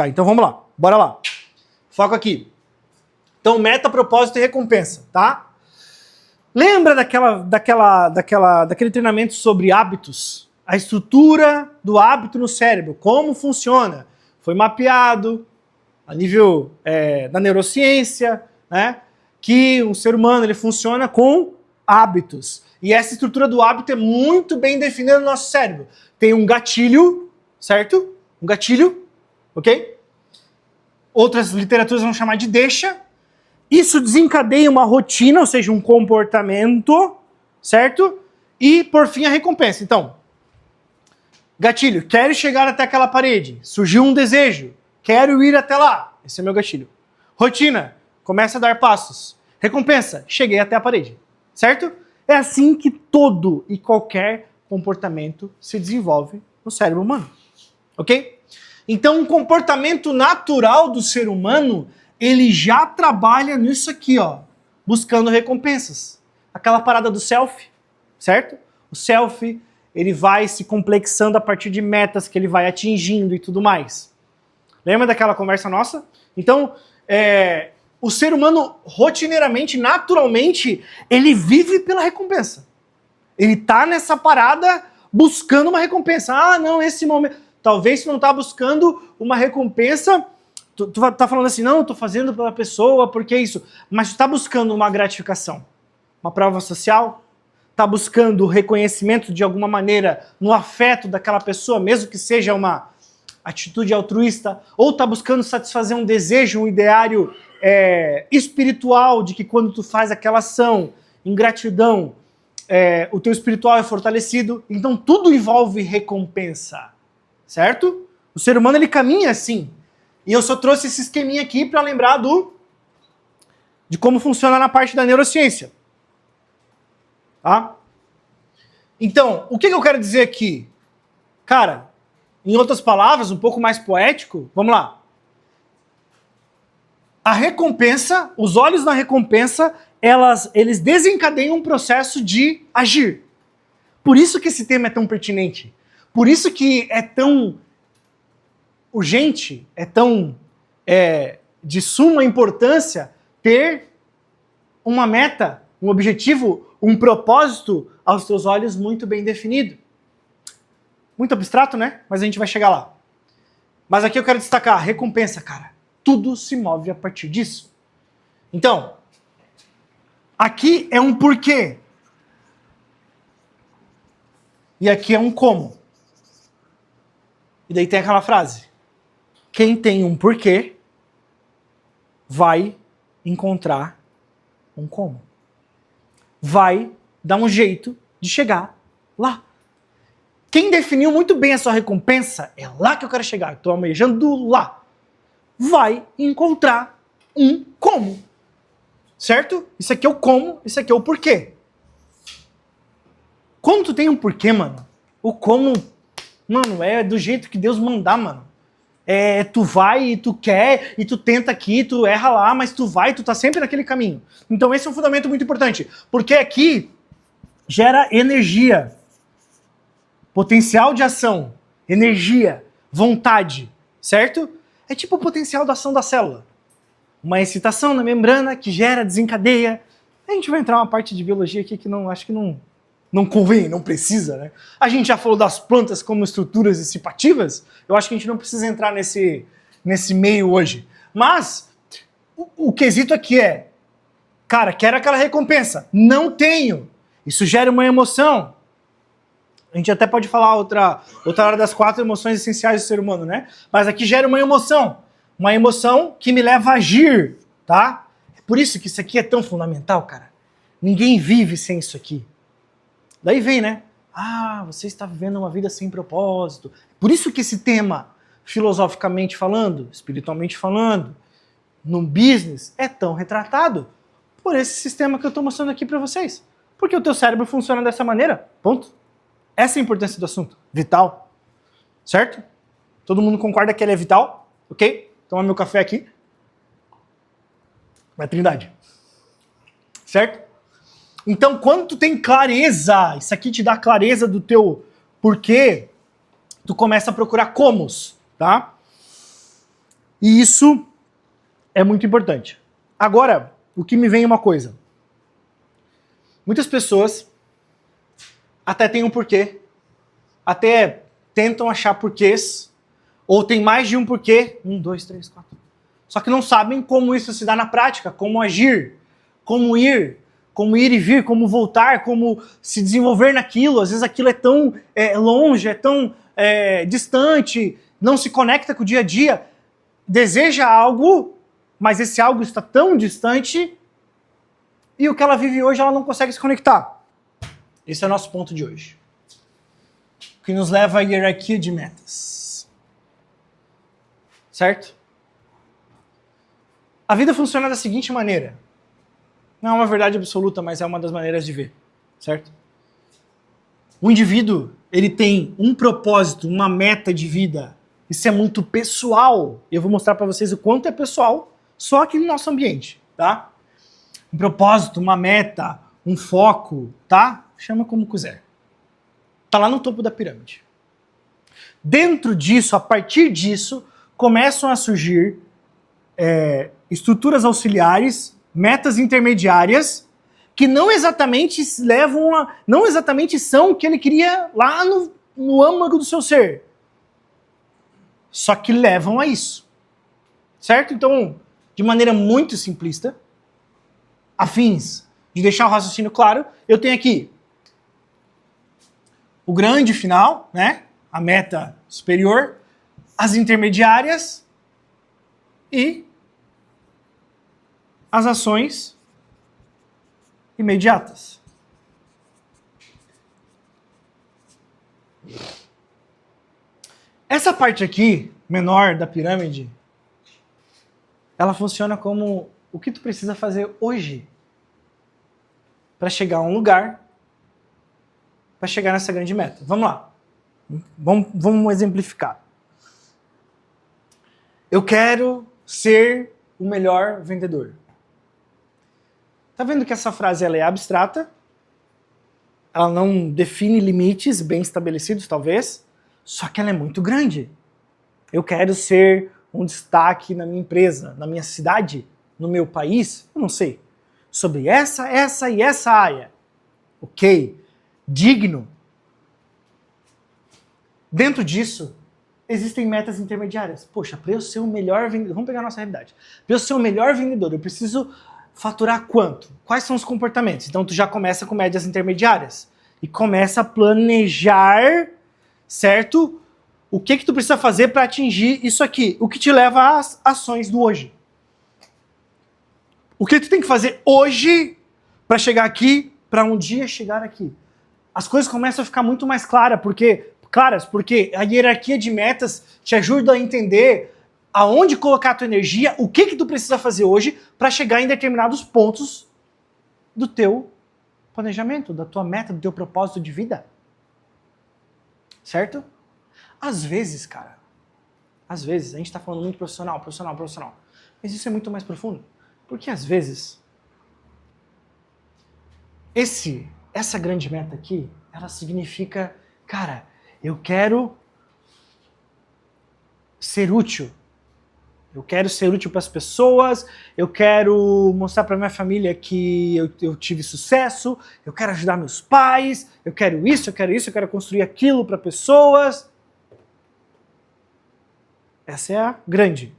Então vamos lá, bora lá. Foco aqui. Então, meta, propósito e recompensa, tá? Lembra daquele treinamento sobre hábitos? A estrutura do hábito no cérebro, como funciona? Foi mapeado a nível da neurociência, né? Que o ser humano ele funciona com hábitos. E essa estrutura do hábito é muito bem definida no nosso cérebro. Tem um gatilho, certo? Um gatilho, ok? Outras literaturas vão chamar de deixa. Isso desencadeia uma rotina, ou seja, um comportamento, certo? E, por fim, a recompensa. Então, gatilho, quero chegar até aquela parede. Surgiu um desejo, quero ir até lá. Esse é meu gatilho. Rotina, começa a dar passos. Recompensa, cheguei até a parede, certo? É assim que todo e qualquer comportamento se desenvolve no cérebro humano, ok? Então, um comportamento natural do ser humano, ele já trabalha nisso aqui, ó, buscando recompensas. Aquela parada do selfie, certo? O selfie, ele vai se complexando a partir de metas que ele vai atingindo e tudo mais. Lembra daquela conversa nossa? Então, o ser humano, rotineiramente, naturalmente, ele vive pela recompensa. Ele tá nessa parada buscando uma recompensa. Ah, não, esse momento... Talvez você não tá buscando uma recompensa, tu tá falando assim, não, eu tô fazendo pela pessoa, porque isso. Mas tu tá buscando uma gratificação, uma prova social, tá buscando reconhecimento de alguma maneira no afeto daquela pessoa, mesmo que seja uma atitude altruísta, ou tá buscando satisfazer um desejo, um ideário espiritual, de que quando tu faz aquela ação em gratidão, o teu espiritual é fortalecido. Então tudo envolve recompensa. Certo? O ser humano ele caminha assim. E eu só trouxe esse esqueminha aqui para lembrar de como funciona na parte da neurociência. Tá? Então, o que eu quero dizer aqui? Cara, em outras palavras, um pouco mais poético, vamos lá. A recompensa, os olhos na recompensa, eles desencadeiam um processo de agir. Por isso que esse tema é tão pertinente. Por isso que é tão urgente, é tão de suma importância ter uma meta, um objetivo, um propósito aos teus olhos muito bem definido. Muito abstrato, né? Mas a gente vai chegar lá. Mas aqui eu quero destacar, recompensa, cara. Tudo se move a partir disso. Então, aqui é um porquê. E aqui é um como. E daí tem aquela frase, quem tem um porquê vai encontrar um como. Vai dar um jeito de chegar lá. Quem definiu muito bem a sua recompensa, é lá que eu quero chegar, estou almejando lá, vai encontrar um como. Certo? Isso aqui é o como, isso aqui é o porquê. Quando tu tem um porquê, mano, o como... Mano, é do jeito que Deus mandar, mano. Tu vai e tu quer, e tu tenta aqui, tu erra lá, mas tu vai, tu tá sempre naquele caminho. Então esse é um fundamento muito importante, porque aqui gera energia, potencial de ação, energia, vontade, certo? É tipo o potencial da ação da célula. Uma excitação na membrana que gera, desencadeia. A gente vai entrar uma parte de biologia aqui que acho que não convém, não precisa, né? A gente já falou das plantas como estruturas dissipativas, eu acho que a gente não precisa entrar nesse meio hoje. Mas, o quesito aqui é, cara, quero aquela recompensa, não tenho. Isso gera uma emoção. A gente até pode falar outra hora das 4 emoções essenciais do ser humano, né? Mas aqui gera uma emoção que me leva a agir, tá? É por isso que isso aqui é tão fundamental, cara. Ninguém vive sem isso aqui. Daí vem, né? Ah, você está vivendo uma vida sem propósito. Por isso que esse tema, filosoficamente falando, espiritualmente falando, no business, é tão retratado por esse sistema que eu estou mostrando aqui para vocês. Porque o teu cérebro funciona dessa maneira, ponto. Essa é a importância do assunto, vital. Certo? Todo mundo concorda que ele é vital? Ok? Toma meu café aqui. Vai, Trindade. Certo? Então, quando tu tem clareza, isso aqui te dá clareza do teu porquê, tu começa a procurar comos, tá? E isso é muito importante. Agora, o que me vem é uma coisa. Muitas pessoas até têm um porquê, até tentam achar porquês, ou tem mais de um porquê, 1, 2, 3, 4. Só que não sabem como isso se dá na prática, como agir, como ir e vir, como voltar, como se desenvolver naquilo. Às vezes aquilo é tão longe, é tão distante, não se conecta com o dia a dia. Deseja algo, mas esse algo está tão distante e o que ela vive hoje ela não consegue se conectar. Esse é o nosso ponto de hoje. O que nos leva à hierarquia de metas. Certo? A vida funciona da seguinte maneira. Não é uma verdade absoluta, mas é uma das maneiras de ver. Certo? O indivíduo, ele tem um propósito, uma meta de vida. Isso é muito pessoal. Eu vou mostrar para vocês o quanto é pessoal só aqui no nosso ambiente, tá? Um propósito, uma meta, um foco, tá? Chama como quiser. Tá lá no topo da pirâmide. Dentro disso, a partir disso, começam a surgir estruturas auxiliares, metas intermediárias, que não exatamente não exatamente são o que ele queria lá no âmago do seu ser. Só que levam a isso. Certo? Então, de maneira muito simplista, a fins de deixar o raciocínio claro, eu tenho aqui o grande final, né? A meta superior, as intermediárias e as ações imediatas. Essa parte aqui, menor da pirâmide, ela funciona como o que tu precisa fazer hoje para chegar a um lugar, para chegar nessa grande meta. Vamos lá. Vamos exemplificar. Eu quero ser o melhor vendedor. Tá vendo que essa frase ela é abstrata? Ela não define limites bem estabelecidos, talvez, só que ela é muito grande. Eu quero ser um destaque na minha empresa, na minha cidade, no meu país, eu não sei. Sobre essa e essa área. Ok. Digno. Dentro disso, existem metas intermediárias. Poxa, para eu ser o melhor vendedor, vamos pegar a nossa realidade. Para eu ser o melhor vendedor, eu preciso faturar quanto? Quais são os comportamentos? Então tu já começa com médias intermediárias e começa a planejar, certo? O que tu precisa fazer para atingir isso aqui? O que te leva às ações do hoje. O que tu tem que fazer hoje para chegar aqui, para um dia chegar aqui? As coisas começam a ficar muito mais claras, porque a hierarquia de metas te ajuda a entender aonde colocar a tua energia, o que tu precisa fazer hoje para chegar em determinados pontos do teu planejamento, da tua meta, do teu propósito de vida. Certo? Às vezes, cara, a gente está falando muito profissional, mas isso é muito mais profundo. Porque às vezes, essa grande meta aqui, ela significa, cara, eu quero ser útil. Eu quero ser útil para as pessoas, eu quero mostrar para minha família que eu tive sucesso, eu quero ajudar meus pais, eu quero isso, eu quero construir aquilo para pessoas. Essa é a grande.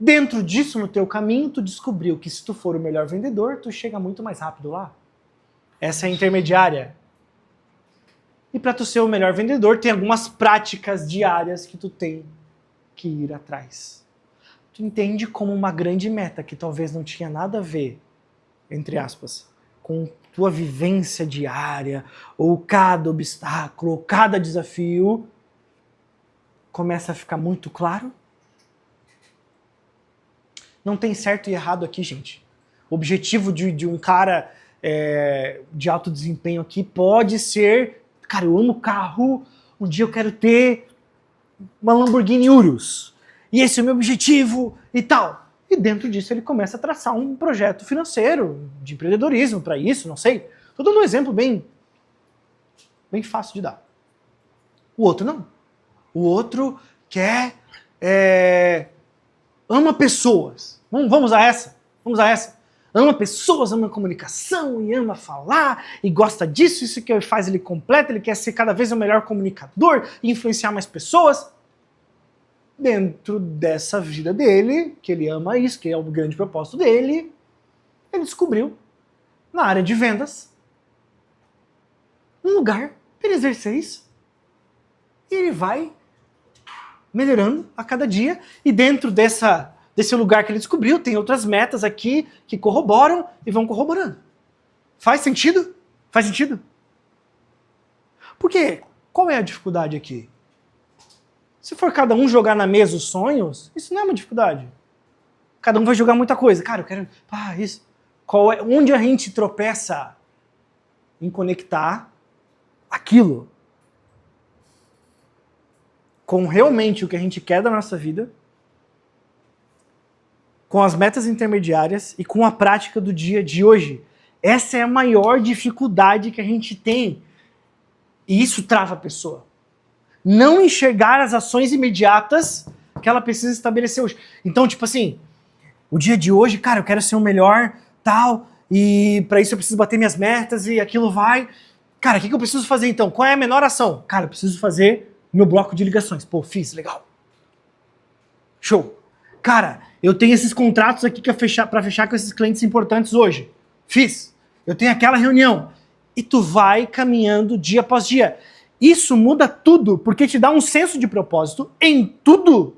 Dentro disso, no teu caminho, tu descobriu que se tu for o melhor vendedor, tu chega muito mais rápido lá. Essa é a intermediária. E para tu ser o melhor vendedor, tem algumas práticas diárias que tu tem que ir atrás. Tu entende como uma grande meta que talvez não tinha nada a ver, entre aspas, com tua vivência diária, ou cada obstáculo, ou cada desafio, começa a ficar muito claro? Não tem certo e errado aqui, gente. O objetivo de um cara de alto desempenho aqui pode ser, cara, eu amo carro, um dia eu quero ter uma Lamborghini Urus. E esse é o meu objetivo e tal. E dentro disso ele começa a traçar um projeto financeiro, de empreendedorismo para isso, não sei. Estou dando um exemplo bem fácil de dar. O outro não. O outro quer ama pessoas. Vamos a essa? Vamos a essa. Ama pessoas, ama comunicação, e ama falar, e gosta disso, isso que faz ele completo, ele quer ser cada vez o melhor comunicador, e influenciar mais pessoas. Dentro dessa vida dele, que ele ama isso, que é o grande propósito dele, ele descobriu, na área de vendas, um lugar para ele exercer isso. E ele vai melhorando a cada dia, e dentro desse lugar que ele descobriu, tem outras metas aqui que corroboram e vão corroborando. Faz sentido? Faz sentido? Porque qual é a dificuldade aqui? Se for cada um jogar na mesa os sonhos, isso não é uma dificuldade. Cada um vai jogar muita coisa. Cara, eu quero... isso. Onde a gente tropeça em conectar aquilo com realmente o que a gente quer da nossa vida, com as metas intermediárias e com a prática do dia de hoje. Essa é a maior dificuldade que a gente tem. E isso trava a pessoa. Não enxergar as ações imediatas que ela precisa estabelecer hoje. Então, tipo assim, o dia de hoje, cara, eu quero ser o melhor, tal, e para isso eu preciso bater minhas metas e aquilo vai. Cara, o que eu preciso fazer então? Qual é a menor ação? Cara, eu preciso fazer meu bloco de ligações. Pô, fiz, legal. Show. Cara, eu tenho esses contratos aqui para fechar com esses clientes importantes hoje. Fiz. Eu tenho aquela reunião. E tu vai caminhando dia após dia. Isso muda tudo, porque te dá um senso de propósito em tudo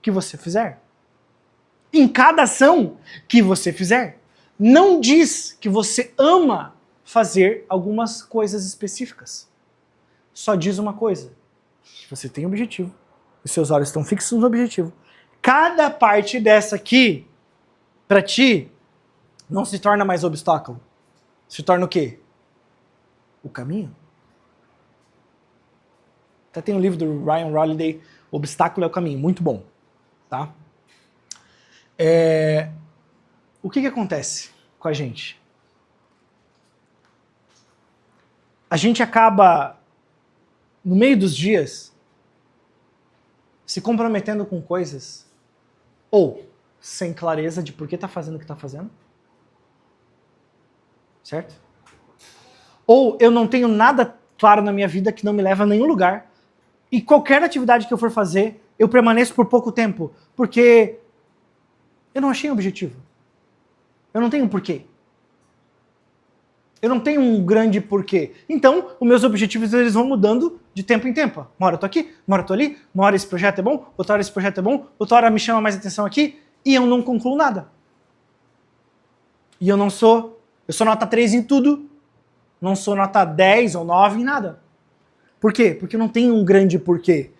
que você fizer. Em cada ação que você fizer. Não diz que você ama fazer algumas coisas específicas. Só diz uma coisa. Você tem um objetivo. Os seus olhos estão fixos no objetivo. Cada parte dessa aqui, para ti, não se torna mais obstáculo. Se torna o quê? O caminho. Até tem um livro do Ryan Holiday, Obstáculo é o Caminho. Muito bom. Tá? O que acontece com a gente? A gente acaba, no meio dos dias, se comprometendo com coisas ou sem clareza de por que está fazendo o que está fazendo. Certo? Ou eu não tenho nada claro na minha vida que não me leva a nenhum lugar. E qualquer atividade que eu for fazer, eu permaneço por pouco tempo, porque eu não achei um objetivo. Eu não tenho um porquê. Eu não tenho um grande porquê. Então, os meus objetivos eles vão mudando de tempo em tempo. Uma hora eu tô aqui, uma hora eu tô ali, uma hora esse projeto é bom, outra hora esse projeto é bom, outra hora me chama mais atenção aqui, e eu não concluo nada. E eu sou nota 3 em tudo, não sou nota 10 ou 9 em nada. Por quê? Porque eu não tenho um grande porquê.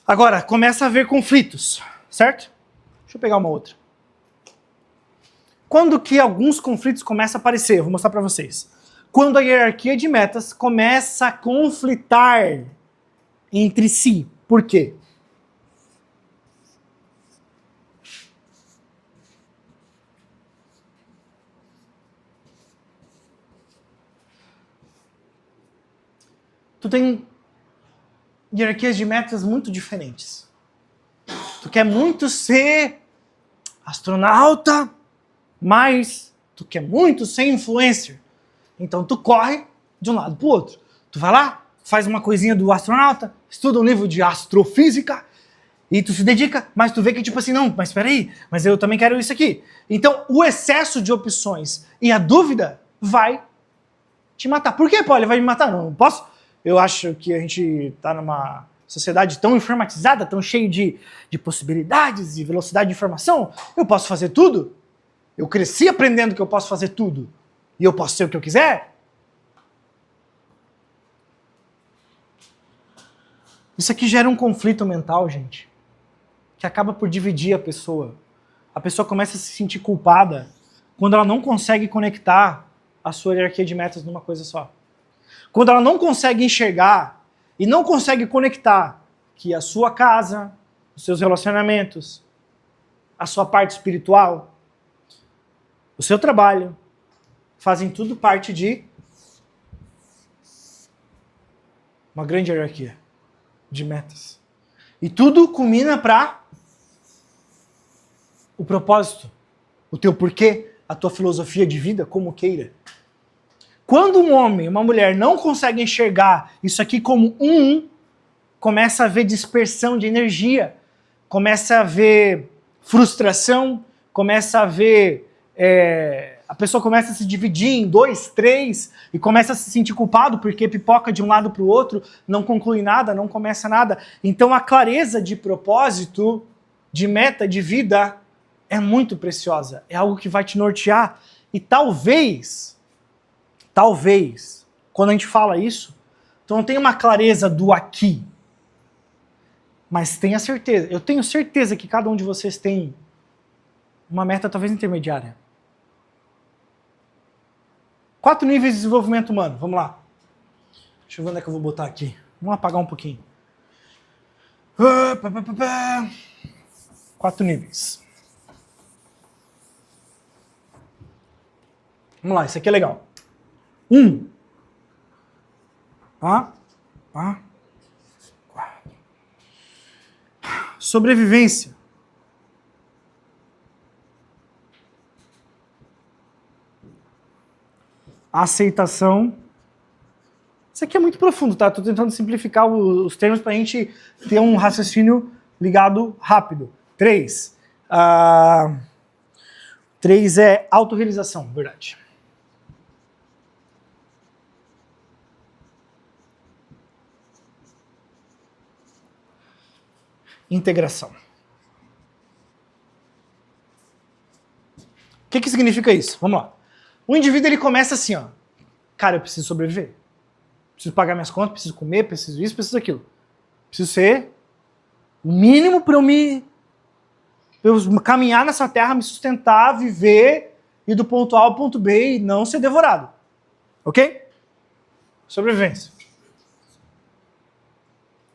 Agora, começa a haver conflitos, certo? Deixa eu pegar uma outra. Quando que alguns conflitos começam a aparecer? Eu vou mostrar para vocês. Quando a hierarquia de metas começa a conflitar entre si. Por quê? Tu tem hierarquias de metas muito diferentes. Tu quer muito ser astronauta, mas tu quer muito ser influencer. Então tu corre de um lado pro outro. Tu vai lá, faz uma coisinha do astronauta, estuda um livro de astrofísica, e tu se dedica, mas tu vê que tipo assim, não, mas peraí, mas eu também quero isso aqui. Então o excesso de opções e a dúvida vai te matar. Por que, Paulo? Ele vai me matar? Não posso? Eu acho que a gente tá numa sociedade tão informatizada, tão cheia de possibilidades e velocidade de informação. Eu posso fazer tudo? Eu cresci aprendendo que eu posso fazer tudo. E eu posso ser o que eu quiser? Isso aqui gera um conflito mental, gente, que acaba por dividir a pessoa. A pessoa começa a se sentir culpada quando ela não consegue conectar a sua hierarquia de metas numa coisa só. Quando ela não consegue enxergar e não consegue conectar que a sua casa, os seus relacionamentos, a sua parte espiritual, o seu trabalho, fazem tudo parte de uma grande hierarquia de metas. E tudo culmina para o propósito, o teu porquê, a tua filosofia de vida, como queira. Quando um homem, uma mulher não consegue enxergar isso aqui como começa a haver dispersão de energia, começa a haver frustração, começa a haver... a pessoa começa a se dividir em 2, 3 e começa a se sentir culpado porque pipoca de um lado para o outro, não conclui nada, não começa nada. Então a clareza de propósito, de meta, de vida é muito preciosa. É algo que vai te nortear. E talvez, quando a gente fala isso, tu não tem uma clareza do aqui. Mas tenha certeza, eu tenho certeza que cada um de vocês tem uma meta talvez intermediária. 4 níveis de desenvolvimento humano, vamos lá. Deixa eu ver onde é que eu vou botar aqui. Vamos apagar um pouquinho. 4 níveis. Vamos lá, isso aqui é legal. 1. Sobrevivência. Aceitação. Isso aqui é muito profundo, tá? Tô tentando simplificar os termos pra gente ter um raciocínio ligado rápido. 3. 3 é autorrealização, verdade. Integração. O que significa isso? Vamos lá. O indivíduo ele começa assim, ó. Cara, eu preciso sobreviver. Preciso pagar minhas contas, preciso comer, preciso isso, preciso aquilo. Preciso ser o mínimo para eu caminhar nessa terra, me sustentar, viver, ir do ponto A ao ponto B e não ser devorado. Ok? Sobrevivência.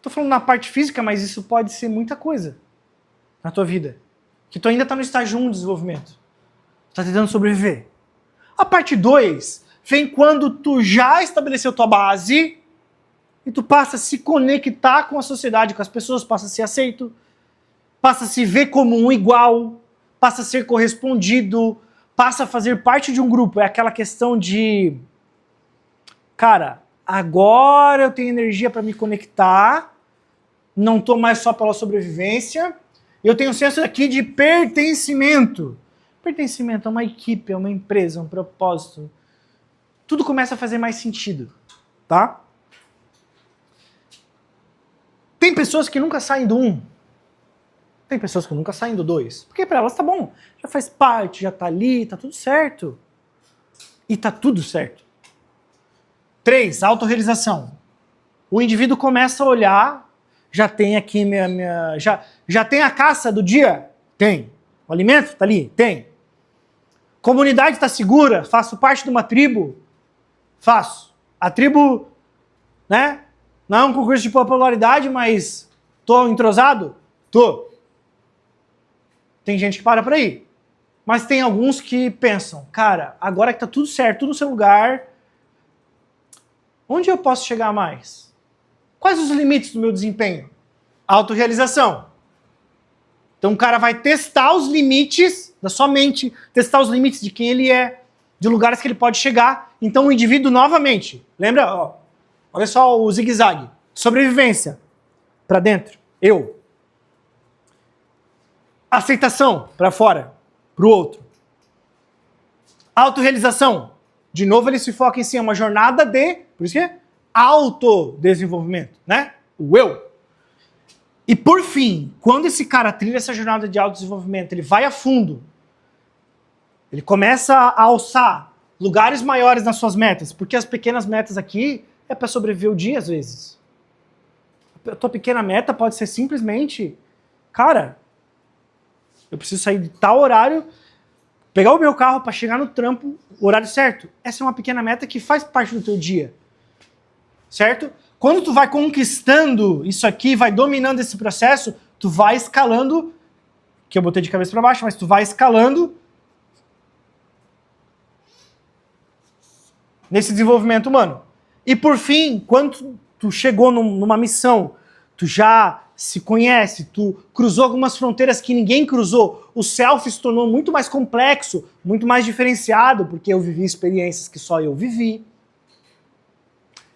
Tô falando na parte física, mas isso pode ser muita coisa na tua vida. Que tu ainda tá no estágio 1 de desenvolvimento. Tu tá tentando sobreviver. A parte 2 vem quando tu já estabeleceu tua base e tu passa a se conectar com a sociedade, com as pessoas, passa a ser aceito, passa a se ver como um igual, passa a ser correspondido, passa a fazer parte de um grupo. É aquela questão de... Cara, agora eu tenho energia para me conectar, não tô mais só pela sobrevivência, eu tenho um senso aqui de pertencimento. Pertencimento a uma equipe, a uma empresa, a um propósito. Tudo começa a fazer mais sentido, tá? Tem pessoas que nunca saem do 1. Tem pessoas que nunca saem do 2. Porque para elas tá bom, já faz parte, já tá ali, tá tudo certo. E tá tudo certo. 3, autorrealização. O indivíduo começa a olhar, já tem aqui já tem a caça do dia? Tem. O alimento tá ali? Tem. Comunidade está segura? Faço parte de uma tribo? Faço. A tribo, né? Não é um concurso de popularidade, mas tô entrosado? Tô. Tem gente que para por aí. Mas tem alguns que pensam, cara, agora que tá tudo certo, tudo no seu lugar, onde eu posso chegar mais? Quais os limites do meu desempenho? Autorrealização. Então o cara vai testar os limites da sua mente, testar os limites de quem ele é, de lugares que ele pode chegar. Então o indivíduo novamente, lembra? Ó, olha só o zigue-zague. Sobrevivência, para dentro, eu. Aceitação, para fora, para o outro. Autorrealização, de novo ele se foca em si, é uma jornada de, por isso que é autodesenvolvimento, né? O eu. E por fim, quando esse cara trilha essa jornada de autodesenvolvimento, ele vai a fundo, ele começa a alçar lugares maiores nas suas metas, porque as pequenas metas aqui é para sobreviver o dia às vezes. A tua pequena meta pode ser simplesmente, cara, eu preciso sair de tal horário, pegar o meu carro para chegar no trampo, o horário certo. Essa é uma pequena meta que faz parte do teu dia. Certo? Quando tu vai conquistando isso aqui, vai dominando esse processo, tu vai escalando, que eu botei de cabeça para baixo, mas tu vai escalando nesse desenvolvimento humano. E por fim, quando tu chegou numa missão, tu já se conhece, tu cruzou algumas fronteiras que ninguém cruzou. O self se tornou muito mais complexo, muito mais diferenciado, porque eu vivi experiências que só eu vivi.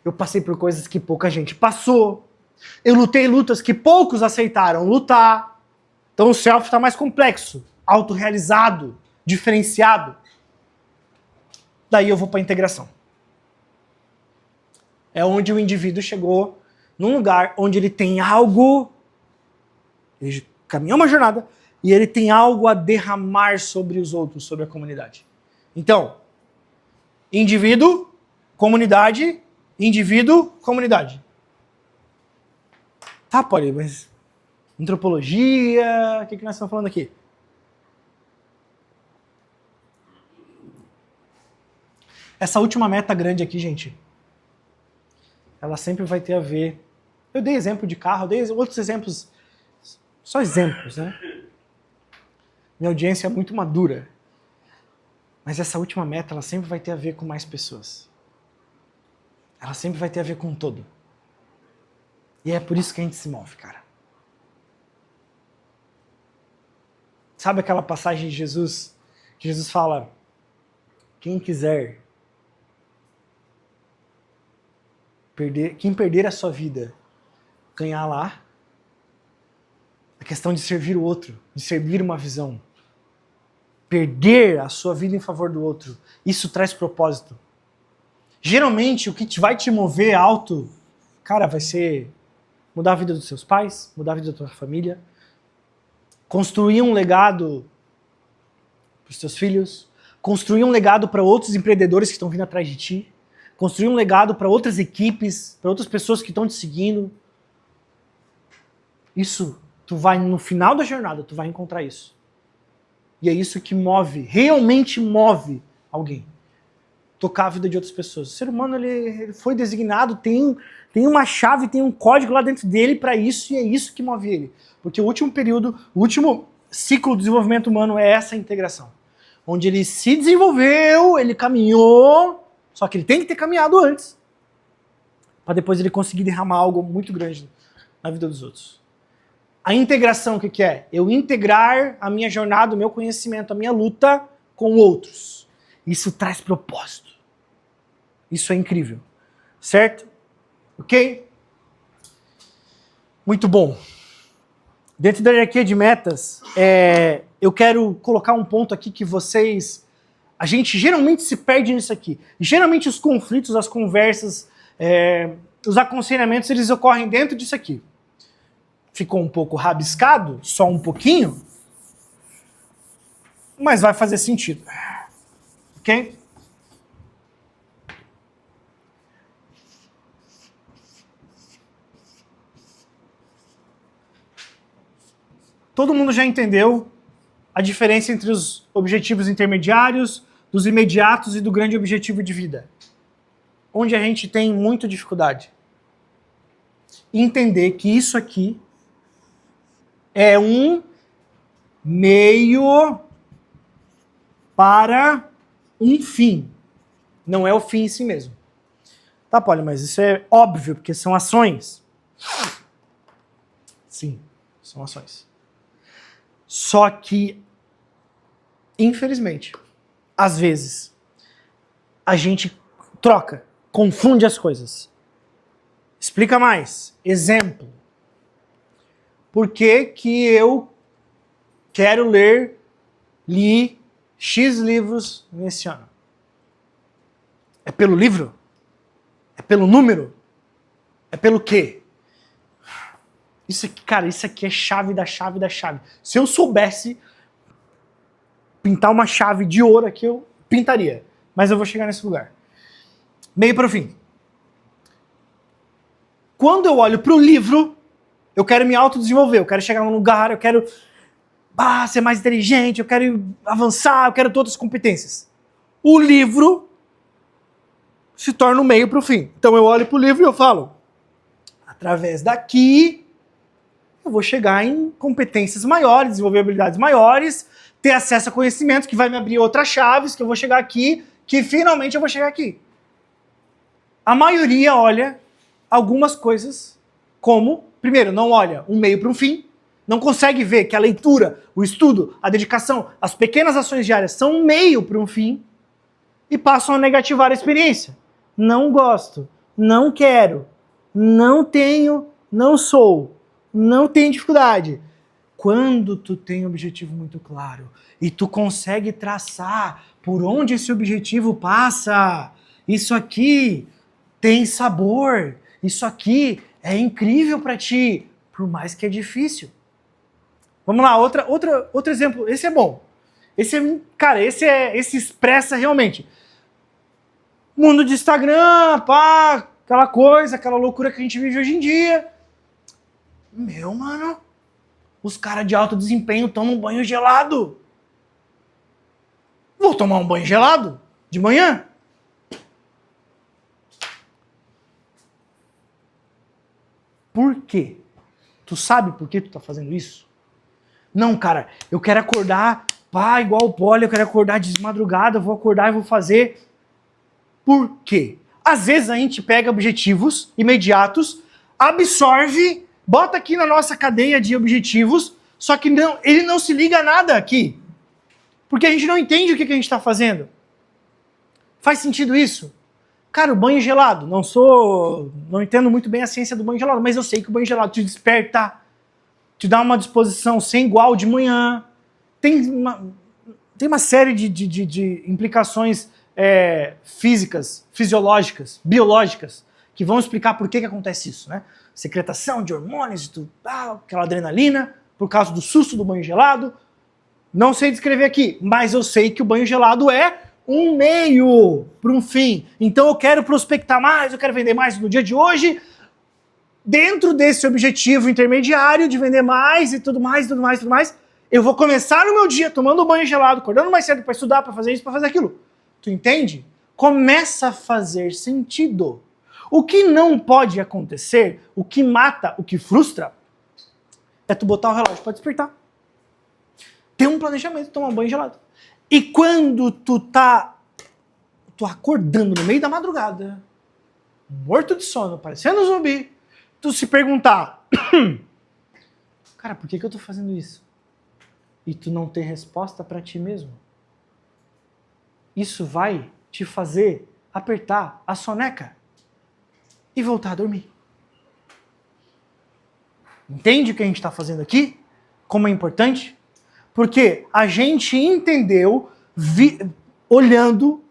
Eu passei por coisas que pouca gente passou. Eu lutei lutas que poucos aceitaram lutar. Então o self está mais complexo, autorrealizado, diferenciado. Daí eu vou para a integração. É onde o indivíduo chegou num lugar onde ele tem algo, ele caminhou uma jornada e ele tem algo a derramar sobre os outros, sobre a comunidade. Então, indivíduo, comunidade, indivíduo, comunidade. Tá, Poli, mas antropologia, o que nós estamos falando aqui? Essa última meta grande aqui, gente, ela sempre vai ter a ver... Eu dei exemplo de carro, eu dei outros exemplos, só exemplos, né? Minha audiência é muito madura. Mas essa última meta, ela sempre vai ter a ver com mais pessoas. Ela sempre vai ter a ver com um todo. E é por isso que a gente se move, cara. Sabe aquela passagem de Jesus? Que Jesus fala, quem quiser quem perder a sua vida, ganhar lá. A questão de servir o outro, de servir uma visão. Perder a sua vida em favor do outro, isso traz propósito. Geralmente, o que vai te mover alto, cara, vai ser mudar a vida dos seus pais, mudar a vida da tua família, construir um legado para os teus filhos, construir um legado para outros empreendedores que estão vindo atrás de ti, construir um legado para outras equipes, para outras pessoas que estão te seguindo. Isso, tu vai, no final da jornada, tu vai encontrar isso. E é isso que move, realmente move alguém. Tocar a vida de outras pessoas. O ser humano, ele foi designado, tem uma chave, tem um código lá dentro dele para isso, e é isso que move ele. Porque o último período, o último ciclo do desenvolvimento humano é essa integração. Onde ele se desenvolveu, ele caminhou, só que ele tem que ter caminhado antes, para depois ele conseguir derramar algo muito grande na vida dos outros. A integração, o que é? Eu integrar a minha jornada, o meu conhecimento, a minha luta com outros. Isso traz propósito. Isso é incrível. Certo? Ok? Muito bom. Dentro da hierarquia de metas, eu quero colocar um ponto aqui que vocês... A gente geralmente se perde nisso aqui. Geralmente os conflitos, as conversas, os aconselhamentos, eles ocorrem dentro disso aqui. Ficou um pouco rabiscado, só um pouquinho, mas vai fazer sentido. Ok? Todo mundo já entendeu a diferença entre os objetivos intermediários, dos imediatos e do grande objetivo de vida. Onde a gente tem muita dificuldade. Entender que isso aqui é um meio para um fim. Não é o fim em si mesmo. Tá, Poli, mas isso é óbvio, porque são ações. Sim, são ações. Só que, infelizmente, às vezes, a gente troca, confunde as coisas. Explica mais. Exemplo. Por que que eu quero li X livros nesse ano? É pelo livro? É pelo número? É pelo quê? Isso aqui, cara, isso aqui é chave da chave da chave. Se eu soubesse pintar uma chave de ouro aqui, eu pintaria. Mas eu vou chegar nesse lugar. Meio para o fim. Quando eu olho para o livro, eu quero me autodesenvolver, eu quero chegar num lugar, eu quero ser mais inteligente, eu quero avançar, eu quero todas as competências. O livro se torna o meio para o fim. Então eu olho para o livro e eu falo, através daqui, eu vou chegar em competências maiores, desenvolver habilidades maiores, ter acesso a conhecimento que vai me abrir outras chaves, que eu vou chegar aqui, que finalmente eu vou chegar aqui. A maioria olha algumas coisas como primeiro, não olha um meio para um fim, não consegue ver que a leitura, o estudo, a dedicação, as pequenas ações diárias são um meio para um fim e passam a negativar a experiência. Não gosto, não quero, não tenho, não sou, não tenho dificuldade. Quando tu tem um objetivo muito claro e tu consegue traçar por onde esse objetivo passa, isso aqui tem sabor, isso aqui é incrível para ti, por mais que é difícil. Vamos lá, outro exemplo. Esse é bom. Esse expressa realmente. Mundo de Instagram, pá, aquela coisa, aquela loucura que a gente vive hoje em dia. Meu, mano, os caras de alto desempenho tomam um banho gelado. Vou tomar um banho gelado de manhã? Por quê? Tu sabe por que tu tá fazendo isso? Não, cara, eu quero acordar, pá, igual o Poli, eu quero acordar de madrugada, eu vou acordar e vou fazer. Por quê? Às vezes a gente pega objetivos imediatos, absorve, bota aqui na nossa cadeia de objetivos, só que não, ele não se liga a nada aqui. Porque a gente não entende o que a gente está fazendo. Faz sentido isso? Cara, o banho gelado, não entendo muito bem a ciência do banho gelado, mas eu sei que o banho gelado te desperta, te dá uma disposição sem igual de manhã, tem uma série de implicações físicas, fisiológicas, biológicas, que vão explicar por que acontece isso, né? Secretação de hormônios, aquela adrenalina, por causa do susto do banho gelado. Não sei descrever aqui, mas eu sei que o banho gelado é um meio para um fim. Então eu quero prospectar mais, eu quero vender mais no dia de hoje, dentro desse objetivo intermediário de vender mais e tudo mais, tudo mais, tudo mais. Eu vou começar o meu dia tomando banho gelado, acordando mais cedo para estudar, para fazer isso, para fazer aquilo. Tu entende? Começa a fazer sentido. O que não pode acontecer, o que mata, o que frustra, é tu botar o relógio para despertar. Ter um planejamento, tomar um banho gelado. E quando tu acordando no meio da madrugada, morto de sono, parecendo um zumbi, tu se perguntar, cara, por que eu tô fazendo isso? E tu não ter resposta para ti mesmo. Isso vai te fazer apertar a soneca e voltar a dormir. Entende o que a gente está fazendo aqui? Como é importante? Porque a gente entendeu, olhando,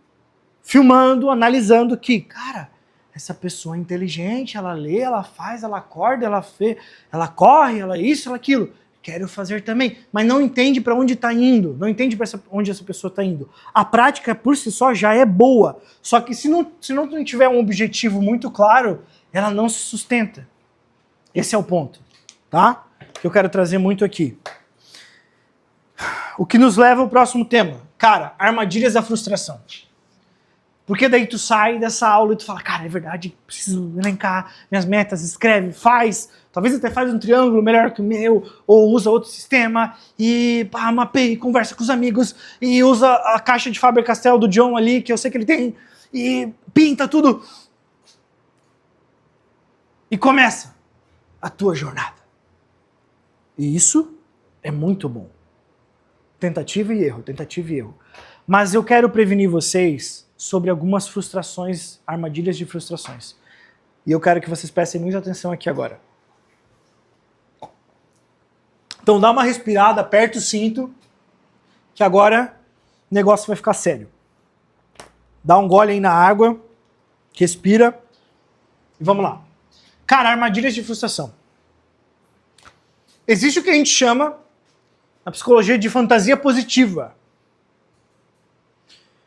filmando, analisando que, cara, essa pessoa é inteligente, ela lê, ela faz, ela acorda, ela corre, ela isso, ela aquilo. Quero fazer também, mas não entende para onde está indo, não entende para onde essa pessoa está indo. A prática por si só já é boa, só que se não tiver um objetivo muito claro, ela não se sustenta. Esse é o ponto, tá? Que eu quero trazer muito aqui. O que nos leva ao próximo tema. Cara, armadilhas da frustração. Porque daí tu sai dessa aula e tu fala, cara, é verdade, preciso elencar minhas metas, escreve, faz, talvez até faz um triângulo melhor que o meu, ou usa outro sistema, e mapeia, conversa com os amigos, e usa a caixa de Faber-Castell do John ali, que eu sei que ele tem, e pinta tudo. E começa a tua jornada. E isso é muito bom. Tentativa e erro, tentativa e erro. Mas eu quero prevenir vocês sobre algumas frustrações, armadilhas de frustrações. E eu quero que vocês prestem muita atenção aqui agora. Então dá uma respirada, aperta o cinto, que agora o negócio vai ficar sério. Dá um gole aí na água, respira e vamos lá. Cara, armadilhas de frustração. Existe o que a gente chama, na psicologia, de fantasia positiva.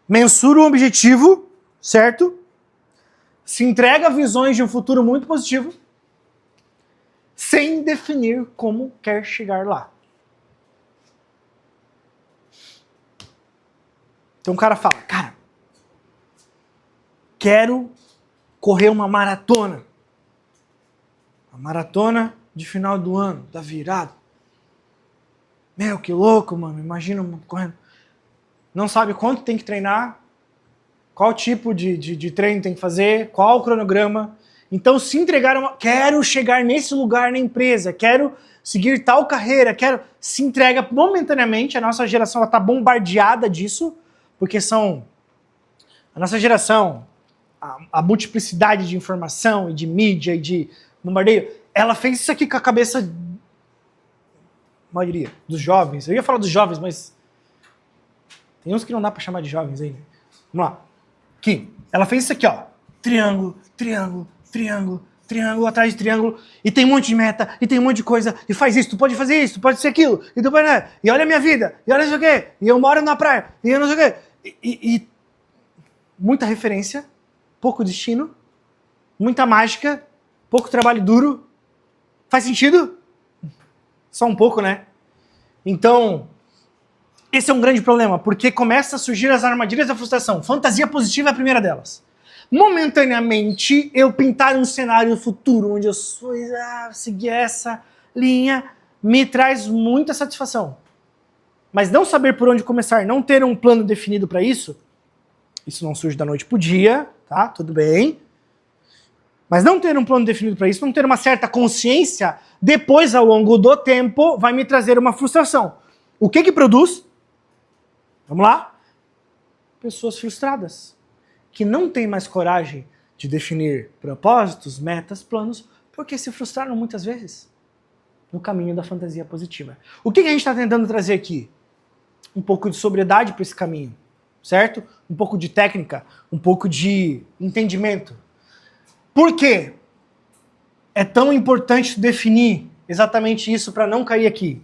Mensura o objetivo, certo? Se entrega visões de um futuro muito positivo, sem definir como quer chegar lá. Então o cara fala, cara, quero correr uma maratona. Uma maratona de final do ano, da virada. Meu, que louco, mano, imagina correndo. Não sabe quanto tem que treinar, qual tipo de treino tem que fazer, qual o cronograma. Então, se entregar quero chegar nesse lugar na empresa, quero seguir tal carreira, se entrega momentaneamente. A nossa geração está bombardeada disso, porque a nossa geração, a multiplicidade de informação e de mídia e de bombardeio, ela fez isso aqui com a cabeça, a maioria dos jovens. Eu ia falar dos jovens, mas tem uns que não dá para chamar de jovens ainda. Vamos lá. Aqui, ela fez isso aqui, ó. Triângulo, triângulo, triângulo, triângulo atrás de triângulo, e tem um monte de meta, e tem um monte de coisa, e faz isso, tu pode fazer isso, tu pode ser aquilo, e tu pode, e olha a minha vida, e olha isso aqui, e eu moro na praia, e eu não sei o quê. E muita referência, pouco destino, muita mágica, pouco trabalho duro. Faz sentido? Só um pouco, né? Então, esse é um grande problema, porque começa a surgir as armadilhas da frustração. Fantasia positiva é a primeira delas. Momentaneamente, eu pintar um cenário futuro onde eu seguir essa linha me traz muita satisfação. Mas não saber por onde começar, não ter um plano definido para isso não surge da noite pro dia, tá? Tudo bem. Mas não ter um plano definido para isso, não ter uma certa consciência, depois, ao longo do tempo, vai me trazer uma frustração. O que produz? Vamos lá? Pessoas frustradas, que não têm mais coragem de definir propósitos, metas, planos, porque se frustraram muitas vezes no caminho da fantasia positiva. O que a gente está tentando trazer aqui? Um pouco de sobriedade para esse caminho, certo? Um pouco de técnica, um pouco de entendimento. Por quê? É tão importante definir exatamente isso para não cair aqui.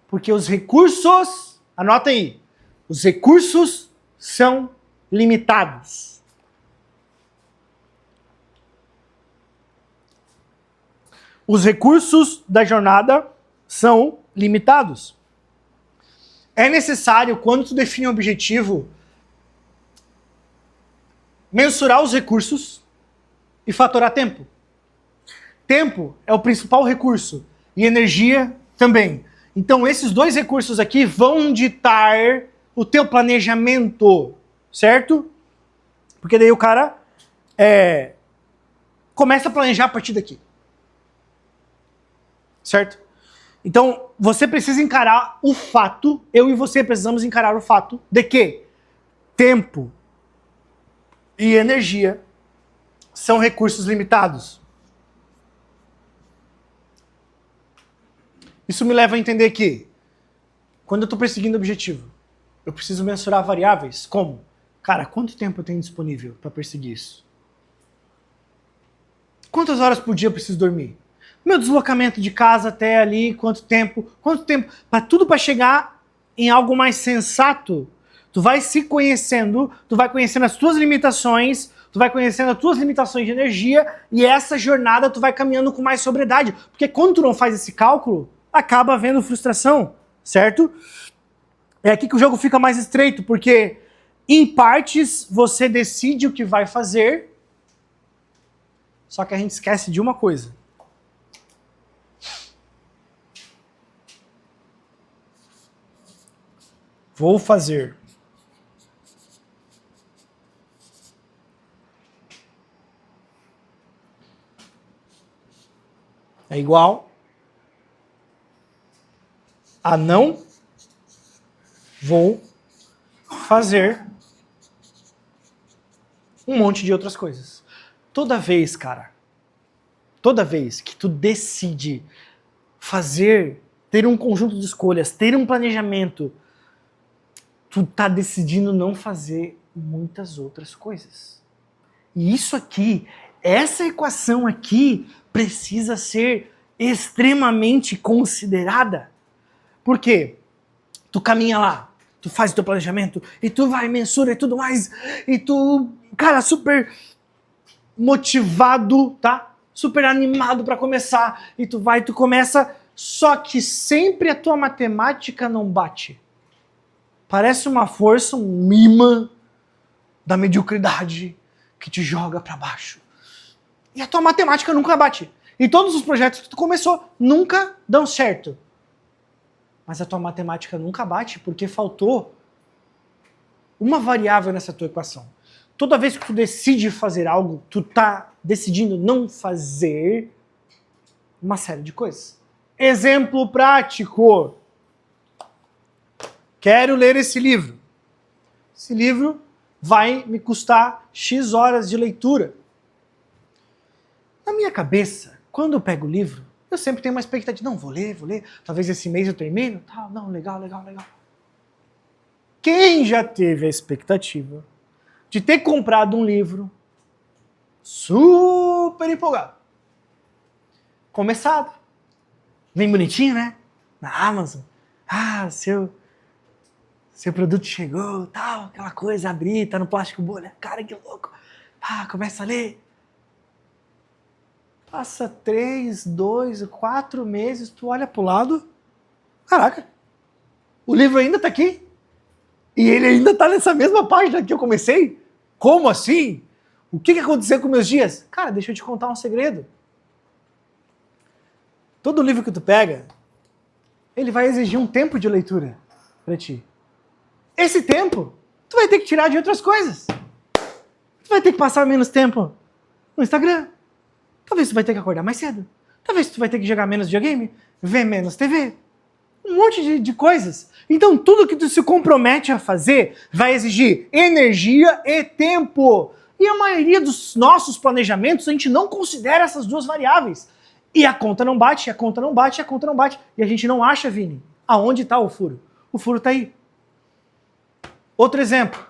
Porque os recursos, anota aí, os recursos são limitados. Os recursos da jornada são limitados. É necessário, quando tu define um objetivo, mensurar os recursos e fatorar tempo. Tempo é o principal recurso e energia também. Então esses dois recursos aqui vão ditar o teu planejamento, certo? Porque daí o cara começa a planejar a partir daqui. Certo? Então você precisa encarar o fato, eu e você precisamos encarar o fato de que tempo e energia são recursos limitados. Isso me leva a entender que, quando eu estou perseguindo o objetivo, eu preciso mensurar variáveis. Como? Cara, quanto tempo eu tenho disponível para perseguir isso? Quantas horas por dia eu preciso dormir? Meu deslocamento de casa até ali, quanto tempo? Tudo para chegar em algo mais sensato. Tu vai se conhecendo, tu vai conhecendo as tuas limitações, tu vai conhecendo as tuas limitações de energia, e essa jornada tu vai caminhando com mais sobriedade. Porque quando tu não faz esse cálculo, acaba havendo frustração, certo? É aqui que o jogo fica mais estreito, porque em partes você decide o que vai fazer, só que a gente esquece de uma coisa. Vou fazer. É igual a não vou fazer um monte de outras coisas. Toda vez, cara, toda vez que tu decide fazer, ter um conjunto de escolhas, ter um planejamento, tu tá decidindo não fazer muitas outras coisas. E isso aqui, essa equação aqui, precisa ser extremamente considerada. Por quê? Tu caminha lá, tu faz o teu planejamento, e tu vai, mensura e tudo mais, e tu, cara, super motivado, tá? Super animado pra começar, e tu vai, tu começa, só que sempre a tua matemática não bate. Parece uma força, um imã da mediocridade que te joga pra baixo. E a tua matemática nunca bate. E todos os projetos que tu começou nunca dão certo. Mas a tua matemática nunca bate porque faltou uma variável nessa tua equação. toda vez que tu decide fazer algo, tu tá decidindo não fazer uma série de coisas. Exemplo prático. Quero ler esse livro. Esse livro vai me custar X horas de leitura. Na minha cabeça, quando eu pego o livro, eu sempre tenho uma expectativa. Não, vou ler. Talvez esse mês eu termino. Tal, não, legal. Quem já teve a expectativa de ter comprado um livro super empolgado, começado, bem bonitinho, né? Na Amazon. Seu produto chegou, tal, aquela coisa, abrir, tá no plástico bolha. Cara, que louco. Começa a ler. Passa 3, 2, 4 meses, tu olha pro lado. Caraca, o livro ainda tá aqui. E ele ainda tá nessa mesma página que eu comecei? Como assim? O que aconteceu com meus dias? Cara, deixa eu te contar um segredo. Todo livro que tu pega, ele vai exigir um tempo de leitura pra ti. Esse tempo, tu vai ter que tirar de outras coisas. Tu vai ter que passar menos tempo no Instagram. Talvez tu vai ter que acordar mais cedo. Talvez tu vai ter que jogar menos videogame, ver menos TV. Um monte de coisas. Então tudo que tu se compromete a fazer vai exigir energia e tempo. E a maioria dos nossos planejamentos, a gente não considera essas duas variáveis. E a conta não bate, a conta não bate, a conta não bate. E a gente não acha, Vini, aonde está o furo. O furo está aí. Outro exemplo.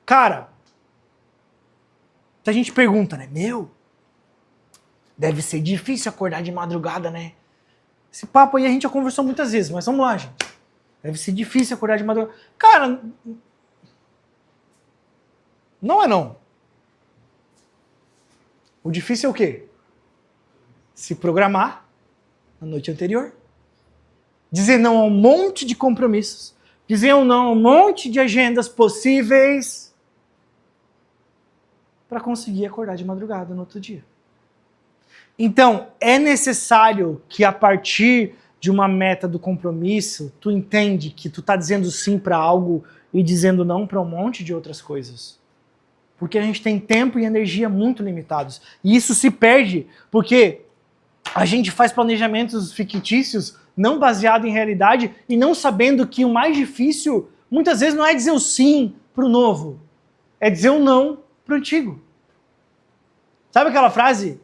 Cara, a gente pergunta, né? Deve ser difícil acordar de madrugada, né? Esse papo aí a gente já conversou muitas vezes, mas vamos lá, gente. Deve ser difícil acordar de madrugada. Cara, não é não. O difícil é o quê? Se programar na noite anterior. Dizer não a um monte de compromissos. Dizer não a um monte de agendas possíveis para conseguir acordar de madrugada no outro dia. Então, é necessário que a partir de uma meta do compromisso, tu entende que tu tá dizendo sim para algo e dizendo não para um monte de outras coisas. Porque a gente tem tempo e energia muito limitados. E isso se perde porque a gente faz planejamentos fictícios não baseado em realidade e não sabendo que o mais difícil muitas vezes não é dizer o sim pro novo, é dizer o não pro antigo. Sabe aquela frase?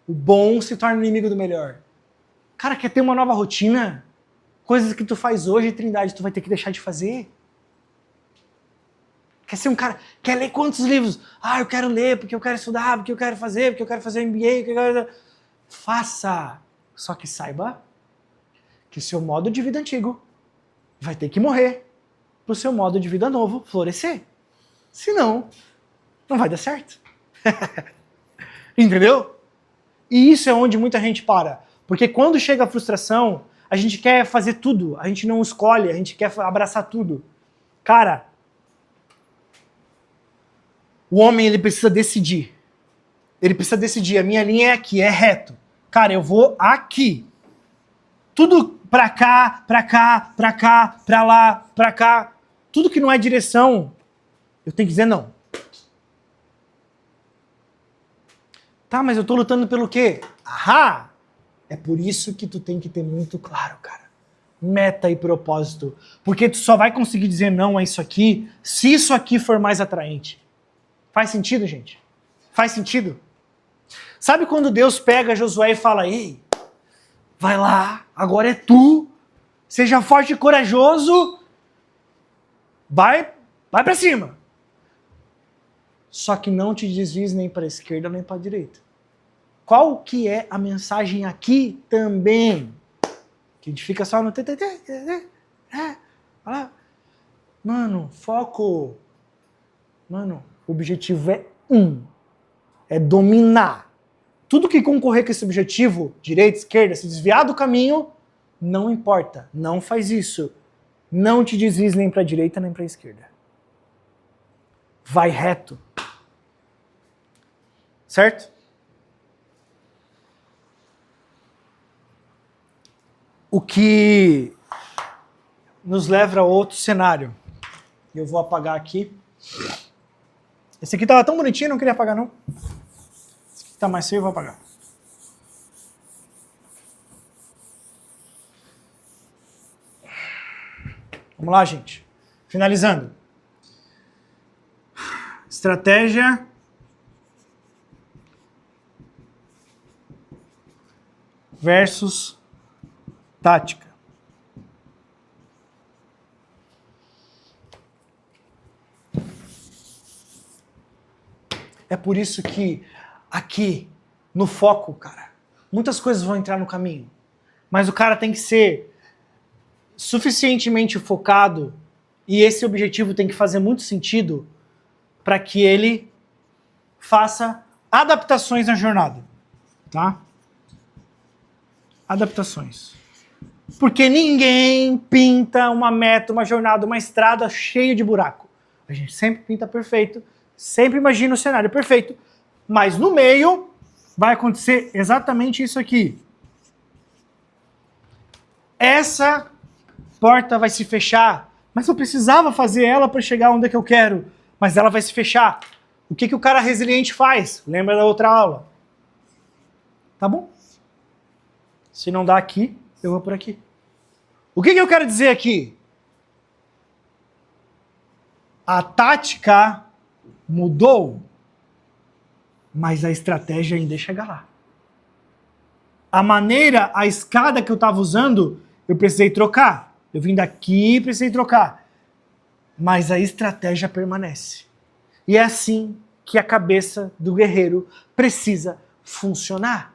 O bom se torna inimigo do melhor. Cara, quer ter uma nova rotina? Coisas que tu faz hoje, Trindade, tu vai ter que deixar de fazer. Quer ser um cara... Quer ler quantos livros? Eu quero ler, porque eu quero estudar, porque eu quero fazer MBA, porque eu quero... Faça! Só que saiba que o seu modo de vida antigo vai ter que morrer para o seu modo de vida novo florescer. Senão, não vai dar certo. Entendeu? E isso é onde muita gente para. Porque quando chega a frustração, a gente quer fazer tudo. A gente não escolhe, a gente quer abraçar tudo. Cara, o homem ele precisa decidir. Ele precisa decidir. A minha linha é aqui, é reto. Cara, eu vou aqui. Tudo pra cá, pra cá, pra cá, pra lá, pra cá. Tudo que não é direção, eu tenho que dizer não. Tá, mas eu tô lutando pelo quê? Ahá! É por isso que tu tem que ter muito claro, cara. Meta e propósito. Porque tu só vai conseguir dizer não a isso aqui se isso aqui for mais atraente. Faz sentido, gente? Faz sentido? Sabe quando Deus pega Josué e fala, ei, vai lá, agora é tu, seja forte e corajoso, vai pra cima. Só que não te desvies nem para a esquerda nem para a direita. Qual que é a mensagem aqui também? Que a gente fica só no Mano, foco. Mano, o objetivo é é dominar. Tudo que concorrer com esse objetivo, direita, esquerda, se desviar do caminho, não importa. Não faz isso. Não te desvies nem para a direita nem para a esquerda. Vai reto. Certo? O que nos leva a outro cenário. Eu vou apagar aqui. Esse aqui tava tão bonitinho, não queria apagar, não. Esse aqui tá mais feio, eu vou apagar. Vamos lá, gente. Finalizando. Estratégia versus tática. É por isso que aqui, no foco, cara, muitas coisas vão entrar no caminho. Mas o cara tem que ser suficientemente focado e esse objetivo tem que fazer muito sentido para que ele faça adaptações na jornada, tá? Adaptações. Porque ninguém pinta uma meta, uma jornada, uma estrada cheia de buraco. A gente sempre pinta perfeito, sempre imagina o cenário perfeito, mas no meio vai acontecer exatamente isso aqui. Essa porta vai se fechar, mas eu precisava fazer ela para chegar onde é que eu quero, mas ela vai se fechar. O que o cara resiliente faz? Lembra da outra aula? Tá bom? Se não dá aqui, eu vou por aqui. O que eu quero dizer aqui? A tática mudou, mas a estratégia ainda é chegar lá. A maneira, a escada que eu estava usando, eu precisei trocar. Eu vim daqui e precisei trocar. Mas a estratégia permanece. E é assim que a cabeça do guerreiro precisa funcionar.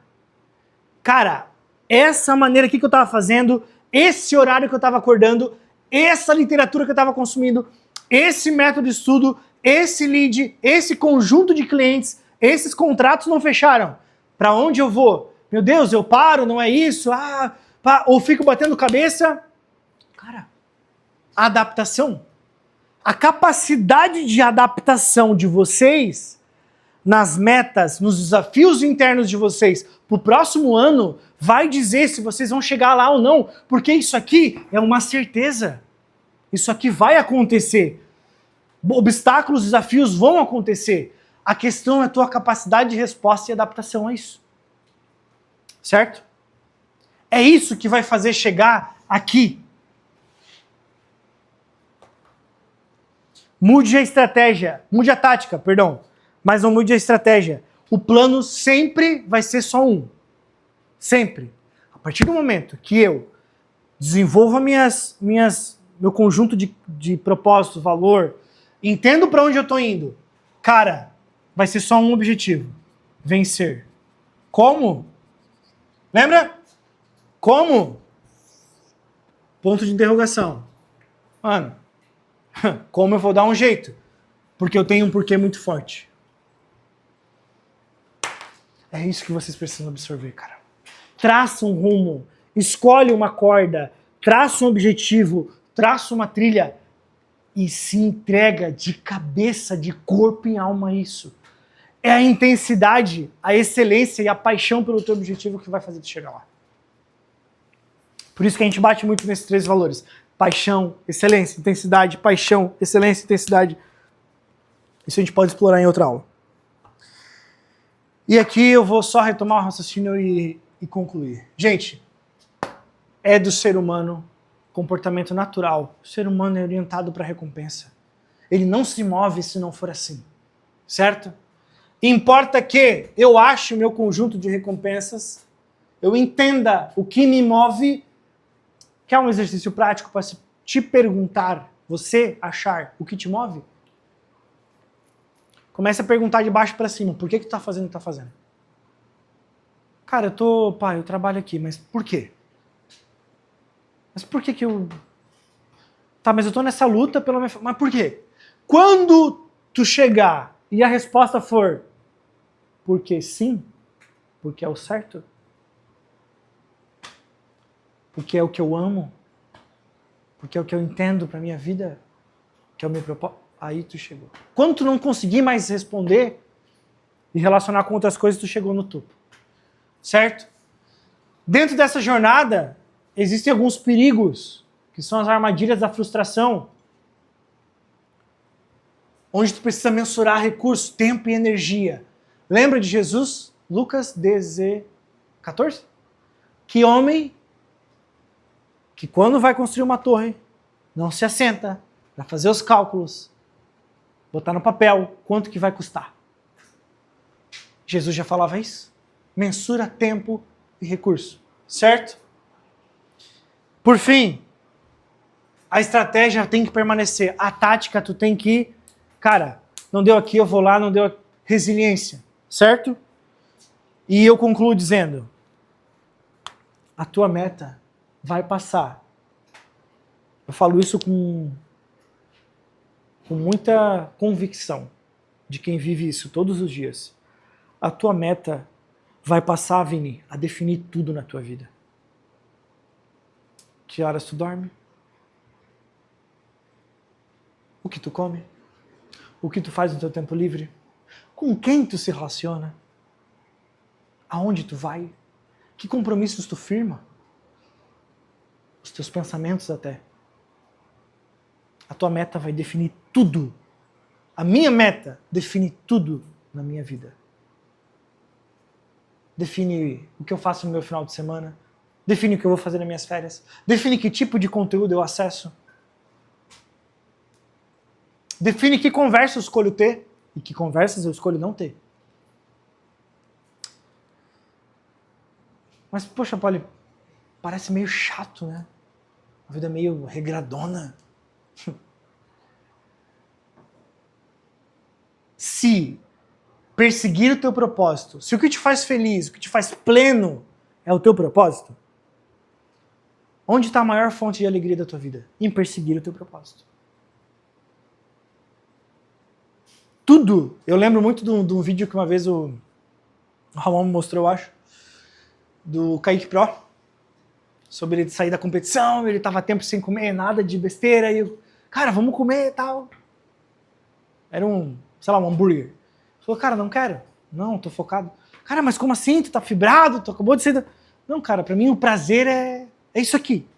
Cara, essa maneira aqui que eu estava fazendo, esse horário que eu estava acordando, essa literatura que eu estava consumindo, esse método de estudo, esse lead, esse conjunto de clientes, esses contratos não fecharam. Para onde eu vou? Meu Deus, eu paro, não é isso? Ou fico batendo cabeça? Cara, adaptação. A capacidade de adaptação de vocês nas metas, nos desafios internos de vocês para o próximo ano vai dizer se vocês vão chegar lá ou não, porque isso aqui é uma certeza. Isso aqui vai acontecer. Obstáculos, desafios vão acontecer. A questão é a tua capacidade de resposta e adaptação a isso. Certo? É isso que vai fazer chegar aqui. Mude a estratégia, mude a tática, perdão, mas não mude a estratégia. O plano sempre vai ser só um. Sempre. A partir do momento que eu desenvolvo meu conjunto de propósito, valor, entendo para onde eu estou indo, cara, vai ser só um objetivo: vencer. Como? Lembra? Como? Ponto de interrogação. Mano, como eu vou dar um jeito? Porque eu tenho um porquê muito forte. É isso que vocês precisam absorver, cara. Traça um rumo, escolhe uma corda, traça um objetivo, traça uma trilha e se entrega de cabeça, de corpo e alma a isso. É a intensidade, a excelência e a paixão pelo teu objetivo que vai fazer tu chegar lá. Por isso que a gente bate muito nesses três valores. Paixão, excelência, intensidade, paixão, excelência, intensidade. Isso a gente pode explorar em outra aula. E aqui eu vou só retomar o raciocínio e concluir. Gente, é do ser humano, comportamento natural. O ser humano é orientado para recompensa. Ele não se move se não for assim. Certo? Importa que eu ache o meu conjunto de recompensas, eu entenda o que me move. Quer um exercício prático para te perguntar, você achar o que te move? Comece a perguntar de baixo para cima. Por que tu tá fazendo o que tá fazendo? Cara, eu trabalho aqui, mas por quê? Mas por que eu... Tá, mas eu tô nessa luta pela minha... Mas por quê? Quando tu chegar e a resposta for porque sim, porque é o certo, porque é o que eu amo, porque é o que eu entendo pra minha vida, que é o meu propósito, aí tu chegou. Quando tu não conseguir mais responder e relacionar com outras coisas, tu chegou no topo. Certo? Dentro dessa jornada, existem alguns perigos, que são as armadilhas da frustração, onde tu precisa mensurar recursos, tempo e energia. Lembra de Jesus? Lucas 14? Que homem que quando vai construir uma torre, não se assenta para fazer os cálculos, botar no papel quanto que vai custar. Jesus já falava isso. Mensura tempo e recurso, certo? Por fim, a estratégia tem que permanecer. A tática tu tem que, cara, não deu aqui, eu vou lá, não deu resiliência, certo? E eu concluo dizendo, a tua meta vai passar. Eu falo isso com muita convicção de quem vive isso todos os dias. A tua meta vai passar, Vini, a definir tudo na tua vida. Que horas tu dorme? O que tu come? O que tu faz no teu tempo livre? Com quem tu se relaciona? Aonde tu vai? Que compromissos tu firma? Os teus pensamentos até. A tua meta vai definir tudo. A minha meta define tudo na minha vida. Define o que eu faço no meu final de semana. Define o que eu vou fazer nas minhas férias. Define que tipo de conteúdo eu acesso. Define que conversa eu escolho ter e que conversas eu escolho não ter. Mas, poxa, Paulo, parece meio chato, né? A vida é meio regradona. Se perseguir o teu propósito, se o que te faz feliz, o que te faz pleno é o teu propósito, onde está a maior fonte de alegria da tua vida? Em perseguir o teu propósito. Tudo. Eu lembro muito de um vídeo que uma vez o Ramon me mostrou, eu acho, do Kaique Pro, sobre ele sair da competição, ele tava tempo sem comer nada de besteira, e eu, cara, vamos comer e tal. Era um hambúrguer. Ele falou, cara, não quero. Não, tô focado. Cara, mas como assim? Tu tá fibrado? Tu acabou de sair da... Não, cara, pra mim o prazer é isso aqui.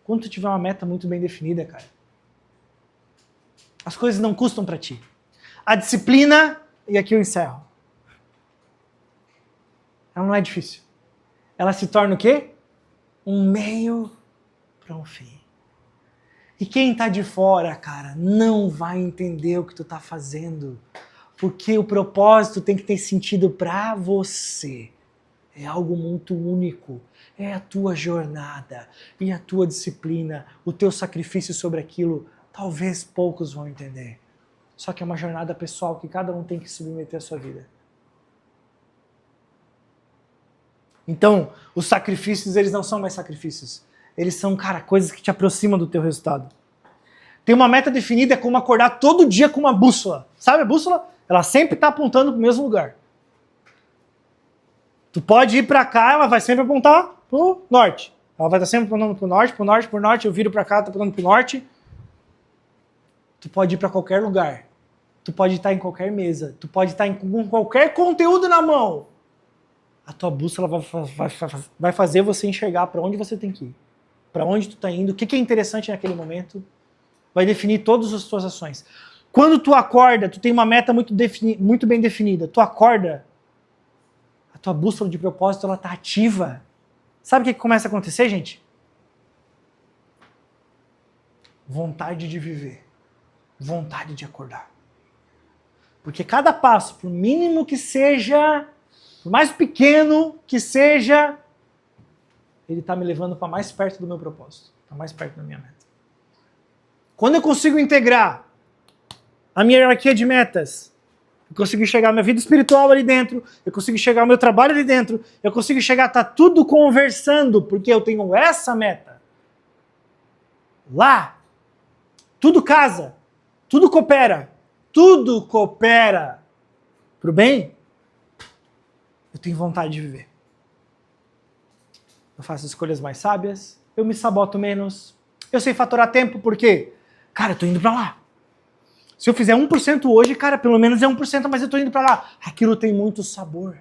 Quando tu tiver uma meta muito bem definida, cara, as coisas não custam pra ti. A disciplina, e aqui eu encerro, ela não é difícil. Ela se torna o quê? Um meio para um fim. E quem tá de fora, cara, não vai entender o que tu tá fazendo. Porque o propósito tem que ter sentido para você. É algo muito único. É a tua jornada e a tua disciplina, o teu sacrifício sobre aquilo. Talvez poucos vão entender. Só que é uma jornada pessoal que cada um tem que submeter à sua vida. Então, os sacrifícios, eles não são mais sacrifícios. Eles são, cara, coisas que te aproximam do teu resultado. Tem uma meta definida, é como acordar todo dia com uma bússola. Sabe a bússola? Ela sempre está apontando para o mesmo lugar. Tu pode ir para cá, ela vai sempre apontar para o norte. Ela vai estar sempre apontando para o norte, para o norte, para o norte. Eu viro para cá, estou apontando para o norte. Tu pode ir para qualquer lugar. Tu pode estar em qualquer mesa. Tu pode estar com qualquer conteúdo na mão. A tua bússola vai fazer você enxergar para onde você tem que ir. Para onde tu está indo, o que é interessante naquele momento. Vai definir todas as tuas ações. Quando tu acorda, tu tem uma meta muito bem definida. Tu acorda, a tua bússola de propósito, ela está ativa. Sabe o que começa a acontecer, gente? Vontade de viver. Vontade de acordar. Porque cada passo, por mínimo que seja, por mais pequeno que seja, ele está me levando para mais perto do meu propósito. Para mais perto da minha meta. Quando eu consigo integrar a minha hierarquia de metas, eu consigo enxergar a minha vida espiritual ali dentro, eu consigo enxergar o meu trabalho ali dentro, eu consigo enxergar, tá tudo conversando, porque eu tenho essa meta. Lá, tudo casa, tudo coopera pro bem, eu tenho vontade de viver. Eu faço escolhas mais sábias, eu me saboto menos, eu sei faturar tempo, por quê? Cara, eu tô indo pra lá. Se eu fizer 1% hoje, cara, pelo menos é 1%, mas eu tô indo pra lá. Aquilo tem muito sabor.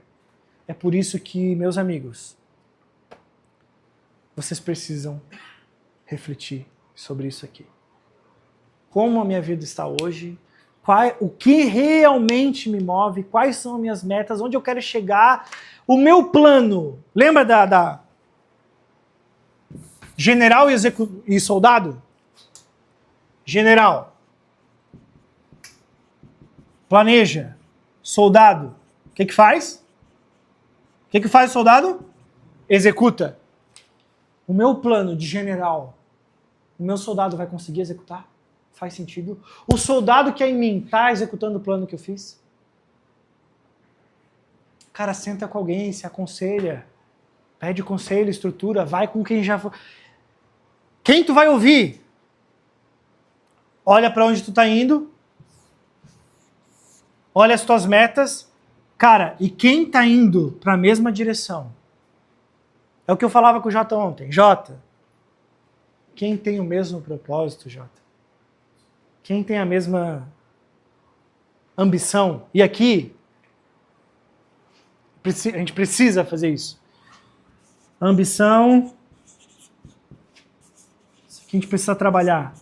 É por isso que, meus amigos, vocês precisam refletir sobre isso aqui. Como a minha vida está hoje, o que realmente me move, quais são as minhas metas, onde eu quero chegar, o meu plano. Lembra da general e soldado? General. Planeja. Soldado. O que faz? O que faz o soldado? Executa. O meu plano de general, o meu soldado vai conseguir executar? Faz sentido? O soldado que é em mim está executando o plano que eu fiz? Cara, senta com alguém, se aconselha, pede conselho, estrutura, vai com quem já... Quem tu vai ouvir? Olha para onde tu está indo, olha as tuas metas, cara, e quem está indo para a mesma direção? É o que eu falava com o Jota ontem. Jota, quem tem o mesmo propósito, Jota? Quem tem a mesma ambição? E aqui, a gente precisa fazer isso. Ambição, isso aqui a gente precisa trabalhar.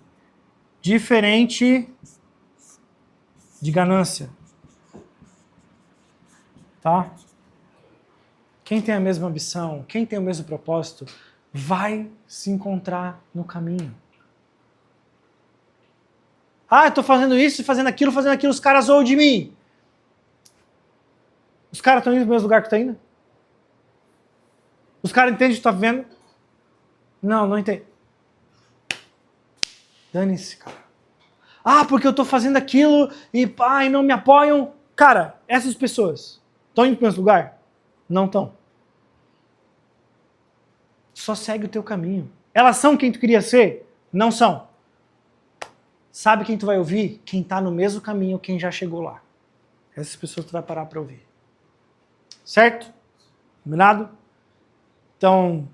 Diferente de ganância. Tá? Quem tem a mesma ambição, quem tem o mesmo propósito, vai se encontrar no caminho. Ah, eu estou fazendo isso, fazendo aquilo, os caras zoam de mim. Os caras estão indo no mesmo lugar que tu está indo? Os caras entendem o que tu está vendo? Não, não entende. Dane-se, cara. Ah, porque eu estou fazendo aquilo e não me apoiam. Cara, essas pessoas estão indo para o mesmo lugar? Não estão. Só segue o teu caminho. Elas são quem tu queria ser? Não são. Sabe quem tu vai ouvir? Quem está no mesmo caminho, quem já chegou lá. Essas pessoas tu vai parar para ouvir. Certo? Combinado? Então,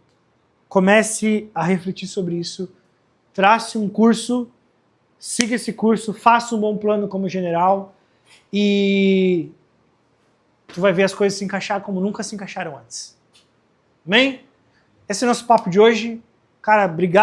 comece a refletir sobre isso. Trace um curso, siga esse curso, faça um bom plano como general e tu vai ver as coisas se encaixar como nunca se encaixaram antes. Amém? Esse é o nosso papo de hoje. Cara, obrigado.